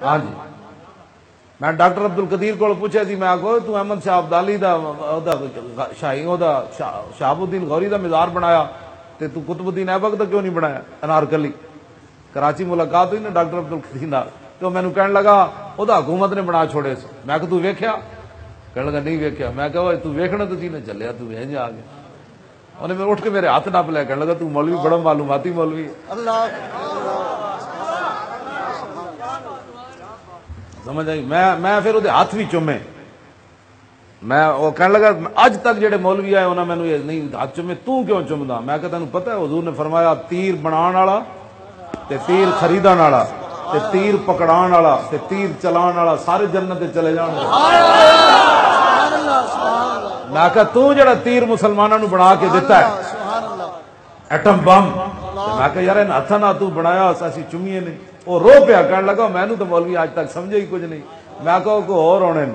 ہاں جی میں ڈاکٹر عبد القدیر کو پوچھا سی، میں آخو تو احمد شاہ ابدالی دا شاہی شہاب الدین غوری دا مزار بنایا تے تو قطب الدین ایبک دا کیوں نہیں بنایا؟ انارکلی کراچی ملاقات ہوئی نا ڈاکٹر عبد القدیر نال، تو مینو کہنے لگا وہ حکومت نے بنا چھوڑے سو۔ میں کہ تو ویکھیا؟ کہنے لگا نہیں ویکھیا۔ میں کہا تو ویکھنا تو نہ چلیا، تو انج آ گیا۔ انہیں میں اٹھ کے میرے ہاتھ نپ لیا، کہنے لگا تو مولوی بڑا معلوماتی مولوی ہے۔ سمجھ آئی؟ میں پھر وہ ہاتھ بھی چومے، میں وہ کہنے لگا اج تک جڑے مولوی آئے انہوں نے مینوں یہ نہیں ہاتھ چومے، تو کیوں چومدا؟ میں کہ تینوں پتہ ہے حضور نے فرمایا تیر بنان والا تے تیر خریدن والا تے تیر پکڑان والا تے تیر چلان والا سارے جنت تے چلے جان گے۔ میں کہ تو جڑا تیر مسلمانوں نو بنا کے دیتا ہے ایٹم بم، میں کہ یار ان ہاتھاں نال تو بنایا اسی چومیے نہیں۔ وہ رو پیا، کہنے لگا مینوں تو مولوی آج تک سمجھے ہی کچھ نہیں۔ میں کہا کوئی اور ہونے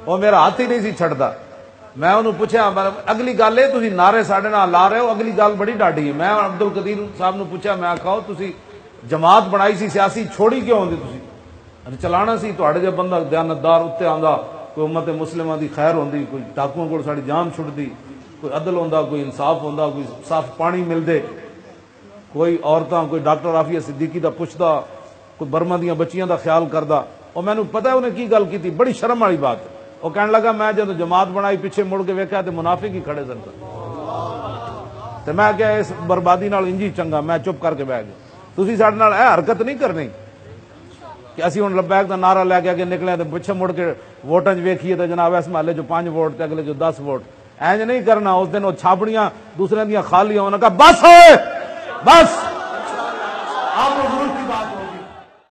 وہ میرا ہاتھ ہی نہیں سی چھڑتا۔ میں انہوں پوچھا اگلی گل ہے تسی نعرے ساڈے نال لا رہے ہو، اگلی گل بڑی ڈاڈی ہے۔ میں عبد القدیر صاحب نو پوچھا، میں آخا تسی جماعت بنائی سی سیاسی چھوڑی کیوں ہوندی؟ تسی چلانا سی تہاڈے جے بندہ دیانتدار اتنے آندا، کوئی امت مسلمہ دی خیر ہوندی، کوئی ڈاکوؤں کول ساڈی جان چھڑدی، کوئی عدل ہوندا، کوئی انصاف ہوندا، کوئی صاف پانی مل دے، کوئی عورتاں کوئی ڈاکٹر عافیہ صدیقی دا پوچھدا، کوئی برما دیاں بچیاں دا خیال کردا۔ اور مینوں پتہ ہے انہیں کی گل کی تھی، بڑی شرم والی بات ہے۔ وہ کہنے لگا میں جب جماعت بنائی پیچھے مڑ کے ویکھیا تے منافق ہی کھڑے سن، تے میں کیا اس بربادی نال انجی چنگا، میں چپ کر کے بیٹھ گیا۔ تسی ساڈے نال اے حرکت نہیں کرنی کہ اسی ہن لبیک دا نعرہ لے کے اگے نکلے تے پیچھے مڑ کے ووٹاں ویکھیے تے جناب اس محلے جو 5 ووٹ تے اگلے جو 10 ووٹ، اینج نہیں کرنا۔ اس دن وہ چھاپڑیاں دوسرے دیاں خالی، انہاں کہا بس ہوئے بس، آپ حضور کی بات ہوگی۔